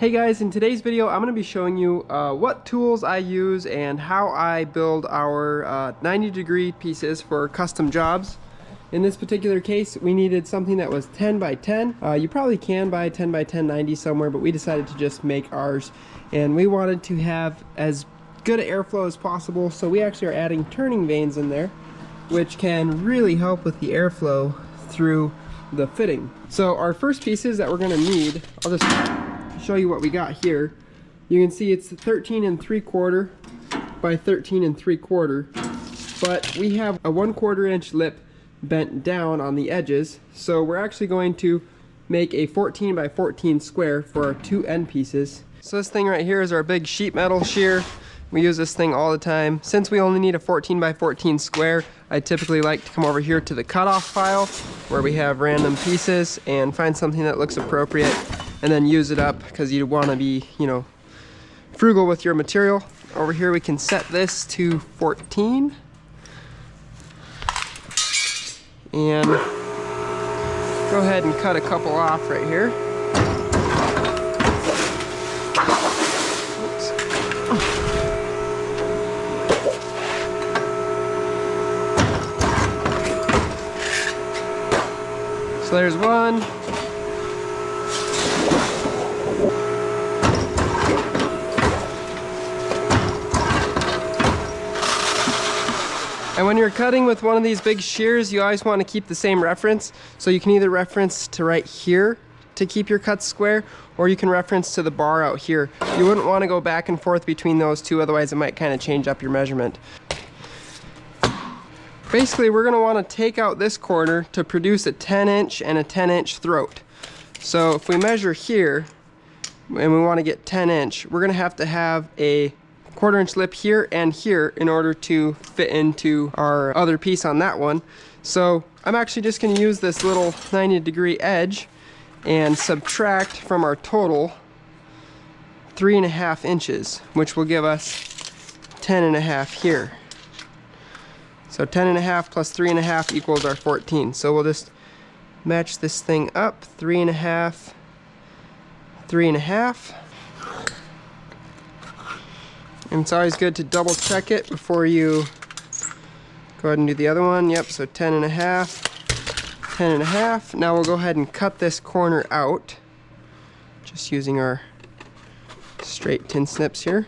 Hey guys, in today's video I'm going to be showing you what tools I use and how I build our 90-degree pieces for custom jobs. In this particular case we needed something that was 10 by 10. You probably can buy 10 by 10 90 somewhere, but we decided to just make ours, and we wanted to have as good airflow as possible, so we actually are adding turning vanes in there, which can really help with the airflow through the fitting. So our first pieces that we're going to need, I'll just show you what we got here. You can see it's 13 3/4 by 13 3/4, but we have a 1/4 inch lip bent down on the edges, so we're actually going to make a 14 by 14 square for our two end pieces. So this thing right here is our big sheet metal shear. We use this thing all the time. Since we only need a 14 by 14 square, I typically like to come over here to the cutoff file where we have random pieces and find something that looks appropriate and then use it up, because you want to be, you know, frugal with your material. Over here we can set this to 14 and go ahead and cut a couple off right here. Oops. So there's one. And when you're cutting with one of these big shears, you always want to keep the same reference. So you can either reference to right here to keep your cuts square, or you can reference to the bar out here. You wouldn't want to go back and forth between those two, otherwise it might kind of change up your measurement. Basically, we're going to want to take out this corner to produce a 10-inch and a 10-inch throat. So if we measure here, and we want to get 10-inch, we're going to have a 1/4 inch lip here and here in order to fit into our other piece on that one. So I'm actually just going to use this little 90-degree edge and subtract from our total 3.5 inches, which will give us 10.5 here. So 10.5 plus 3.5 equals our 14. So we'll just match this thing up, 3.5, 3.5. And it's always good to double check it before you go ahead and do the other one. Yep, so 10.5, 10.5. Now we'll go ahead and cut this corner out, just using our straight tin snips here.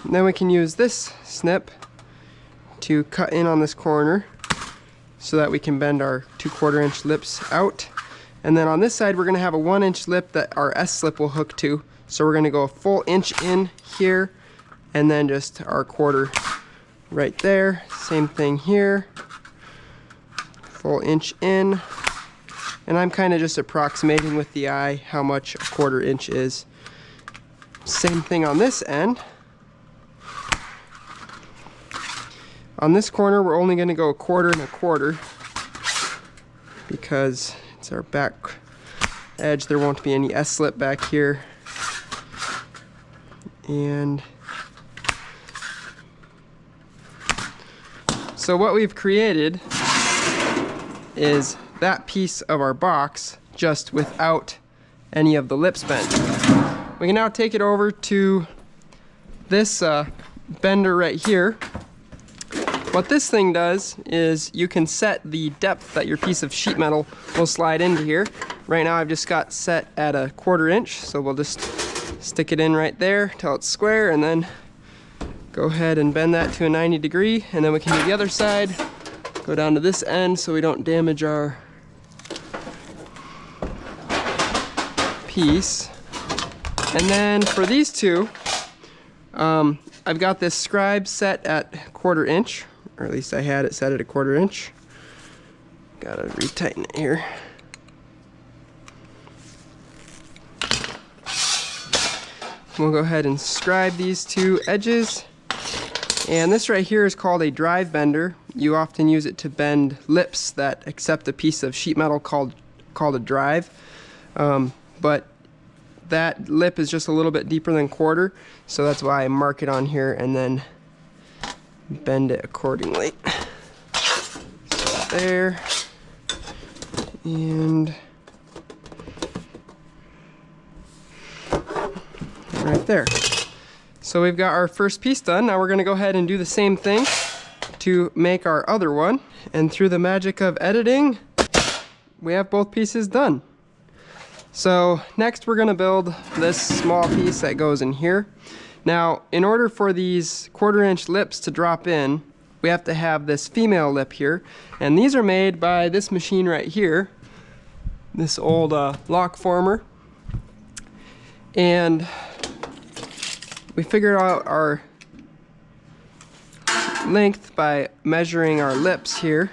And then we can use this snip to cut in on this corner, so that we can bend our 2/4 inch lips out. And then on this side we're going to have a 1 inch lip that our S-slip will hook to. So we're going to go a full inch in here and then just our 1/4 right there. Same thing here, full inch in. And I'm kind of just approximating with the eye how much a 1/4 inch is. Same thing on this end. On this corner we're only going to go 1/4 and 1/4 because it's our back edge. There won't be any S-slip back here. And so what we've created is that piece of our box, just without any of the lips bent. We can now take it over to this bender right here. What this thing does is you can set the depth that your piece of sheet metal will slide into here. Right now I've just got set at a 1/4 inch, so we'll just stick it in right there till it's square, and then go ahead and bend that to a 90-degree, and then we can do the other side. Go down to this end so we don't damage our piece. And then for these two, I've got this scribe set at 1/4 inch. Or at least I had it set at a 1/4 inch. Gotta retighten it here. We'll go ahead and scribe these two edges. And this right here is called a drive bender. You often use it to bend lips that accept a piece of sheet metal called a drive. But that lip is just a little bit deeper than 1/4, so that's why I mark it on here and then bend it accordingly. So there, and right there. So we've got our first piece done. Now we're going to go ahead and do the same thing to make our other one. And through the magic of editing, we have both pieces done. So next we're going to build this small piece that goes in here. Now, in order for these 1/4-inch lips to drop in, we have to have this female lip here. And these are made by this machine right here, this old lock former. And we figured out our length by measuring our lips here.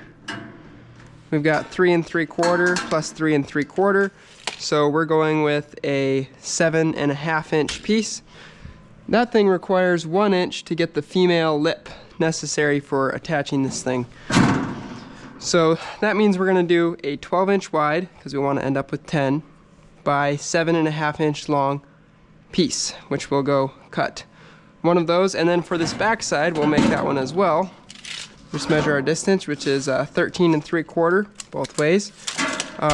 We've got 3 3/4 plus 3 3/4. So we're going with a 7.5-inch piece. That thing requires 1 inch to get the female lip necessary for attaching this thing. So that means we're going to do a 12-inch wide, because we want to end up with 10, by 7.5-inch long piece, which we'll go cut one of those. And then for this back side, we'll make that one as well. Just measure our distance, which is 13 3/4 both ways,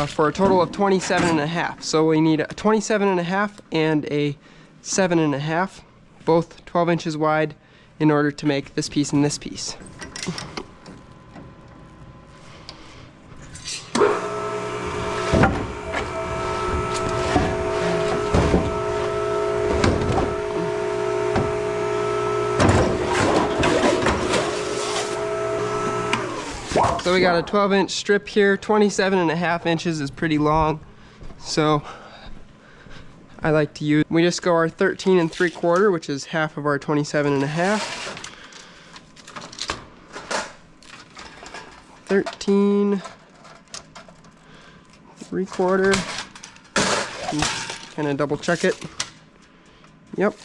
for a total of 27.5. So we need a 27.5 and a 7.5, both 12 inches wide, in order to make this piece and this piece. So we got a 12-inch strip here. 27.5 inches is pretty long, so I like to use, we just go our 13 3/4, which is half of our 27.5. 13 3/4. Kind of double check it. Yep.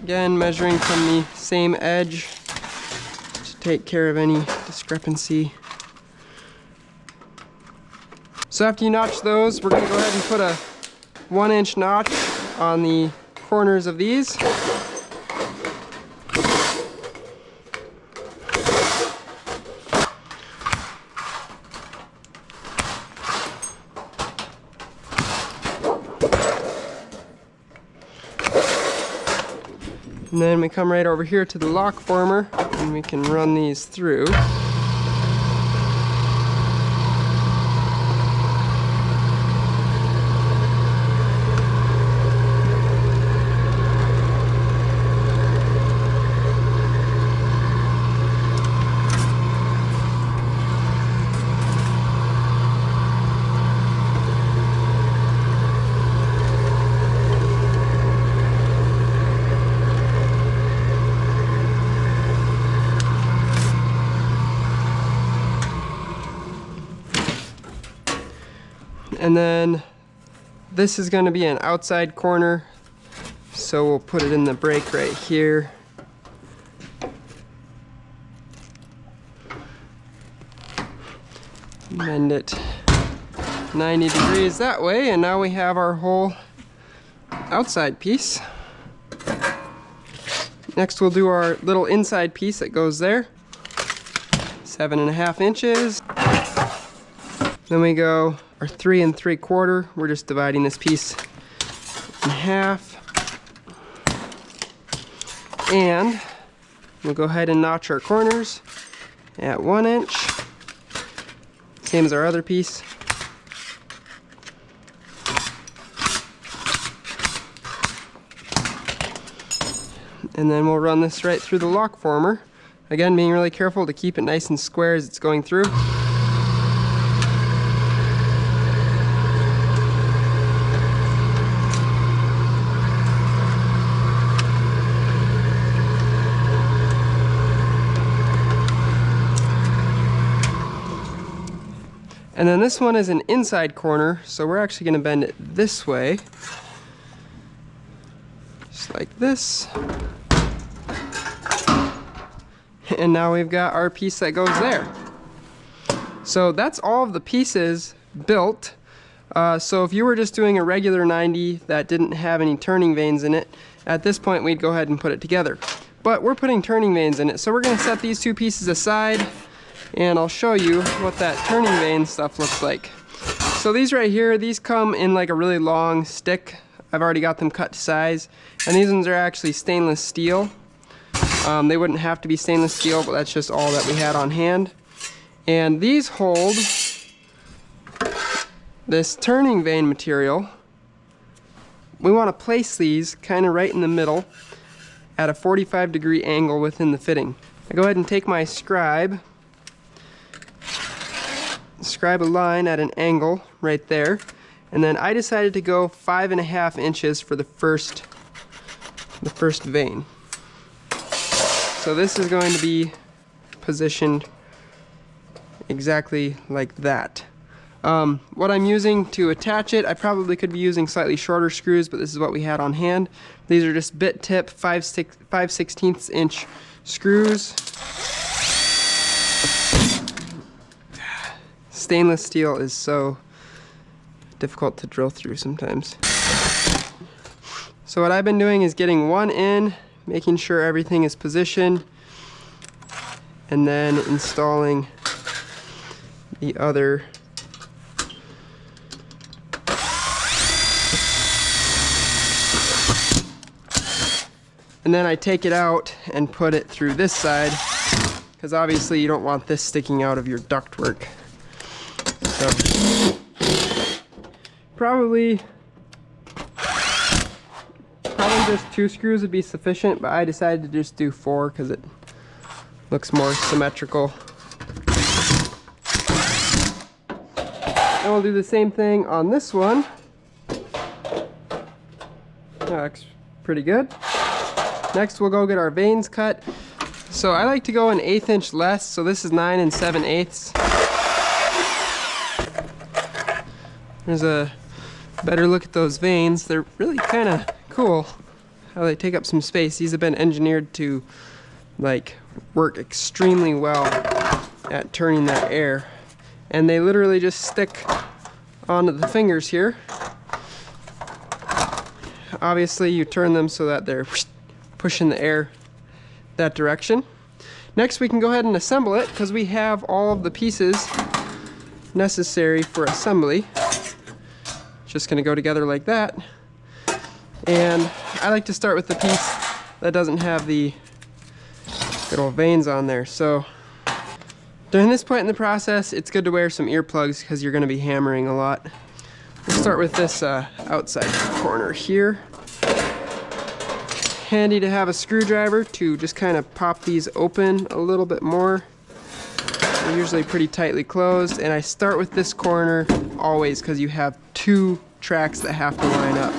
Again, measuring from the same edge to take care of any discrepancy. So after you notch those, we're going to go ahead and put a 1-inch notch on the corners of these. And then we come right over here to the lock former, and we can run these through. And then this is going to be an outside corner, so we'll put it in the break right here. Bend it 90 degrees that way, and now we have our whole outside piece. Next we'll do our little inside piece that goes there. 7.5 inches. Then we go our 3 3/4. We're just dividing this piece in half. And we'll go ahead and notch our corners at 1 inch. Same as our other piece. And then we'll run this right through the lock former. Again, being really careful to keep it nice and square as it's going through. And then this one is an inside corner, so we're actually going to bend it this way. Just like this. And now we've got our piece that goes there. So that's all of the pieces built. So if you were just doing a regular 90 that didn't have any turning vanes in it, at this point we'd go ahead and put it together. but we're putting turning vanes in it. So we're gonna set these two pieces aside and I'll show you what that turning vane stuff looks like. So these right here, these come in like a really long stick. I've already got them cut to size, and these ones are actually stainless steel. They wouldn't have to be stainless steel, but that's just all that we had on hand. And these hold this turning vane material. We want to place these kind of right in the middle at a 45-degree angle within the fitting. I go ahead and take my scribe a line at an angle right there, and then I decided to go 5.5 inches for the first vane. So this is going to be positioned exactly like that. What I'm using to attach it, I probably could be using slightly shorter screws, but this is what we had on hand. These are just bit tip 5/16 inch screws. Stainless steel is so difficult to drill through sometimes. So what I've been doing is getting one in, making sure everything is positioned, and then installing the other. And then I take it out and put it through this side, because obviously you don't want this sticking out of your ductwork. So probably just 2 screws would be sufficient, but I decided to just do 4 because it looks more symmetrical. And we'll do the same thing on this one. That looks pretty good. Next we'll go get our vanes cut. So I like to go an 1/8 inch less, so this is 9 7/8. There's a better look at those vanes. They're really kind of cool how they take up some space. These have been engineered to like work extremely well at turning that air, and they literally just stick onto the fingers here. Obviously you turn them so that they're pushing the air that direction. Next we can go ahead and assemble it, because we have all of the pieces necessary for assembly. Just going to go together like that. And I like to start with the piece that doesn't have the good old vanes on there. So during this point in the process, it's good to wear some earplugs because you're going to be hammering a lot. We'll start with this outside corner here. Handy to have a screwdriver to just kind of pop these open a little bit more. They're usually pretty tightly closed, and I start with this corner always because you have 2 tracks that have to line up.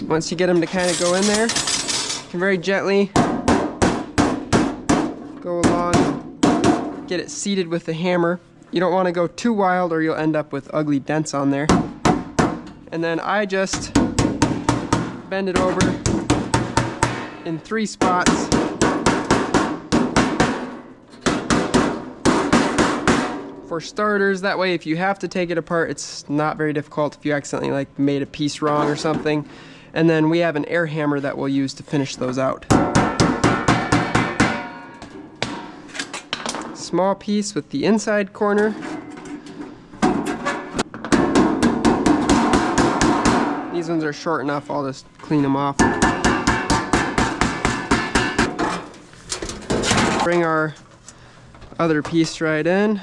Once you get them to kind of go in there, you can very gently go along, get it seated with the hammer. You don't want to go too wild or you'll end up with ugly dents on there. And then I just bend it over in 3 spots. For starters, that way if you have to take it apart, it's not very difficult if you accidentally like made a piece wrong or something. And then we have an air hammer that we'll use to finish those out. Small piece with the inside corner. These ones are short enough, I'll just clean them off. Bring our other piece right in.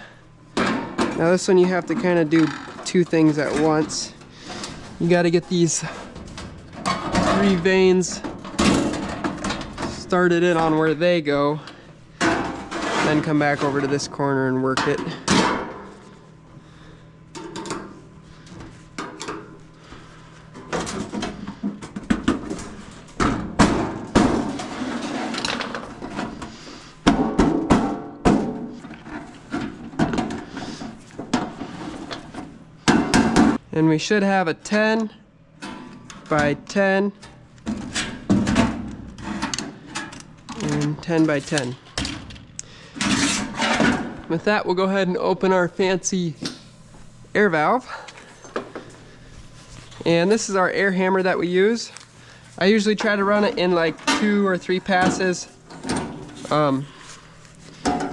Now this one you have to kind of do 2 things at once. You got to get these 3 vanes started in on where they go, then come back over to this corner and work it. And we should have a 10 by 10 and 10 by 10. With that, we'll go ahead and open our fancy air valve. And this is our air hammer that we use. I usually try to run it in like 2 or 3 passes.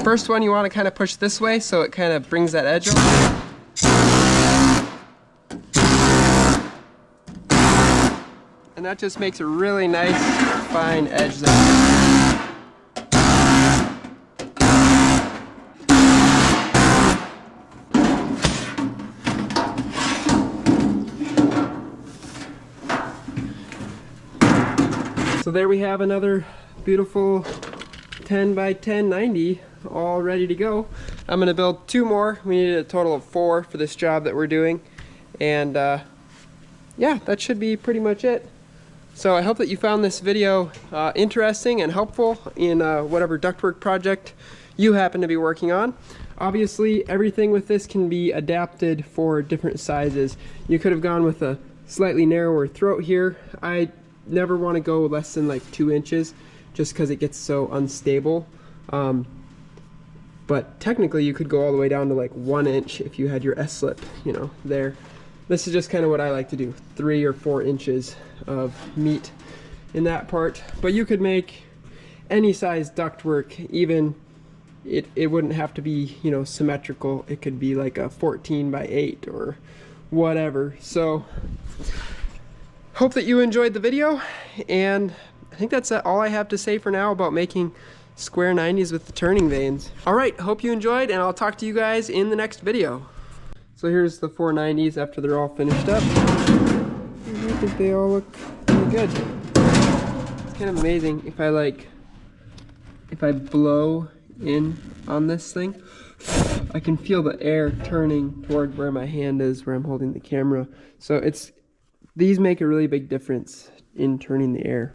First one you want to kind of push this way so it kind of brings that edge over. And that just makes a really nice fine edge there. So there we have another beautiful 10 by 10 90 all ready to go. I'm going to build 2 more. We needed a total of 4 for this job that we're doing. And yeah, that should be pretty much it. So I hope that you found this video interesting and helpful in whatever ductwork project you happen to be working on. Obviously, everything with this can be adapted for different sizes. You could have gone with a slightly narrower throat here. I never want to go less than like 2 inches just because it gets so unstable. But technically you could go all the way down to like 1 inch if you had your S-slip, you know, there. This is just kind of what I like to do, 3 or 4 inches of meat in that part. But you could make any size ductwork, even it wouldn't have to be, you know, symmetrical. It could be like a 14 by 8 or whatever. So hope that you enjoyed the video, and I think that's all I have to say for now about making square 90s with the turning vanes. Alright, hope you enjoyed, and I'll talk to you guys in the next video. So here's the 490s after they're all finished up. I think they all look really good. It's kind of amazing if I blow in on this thing, I can feel the air turning toward where my hand is, where I'm holding the camera. So these make a really big difference in turning the air.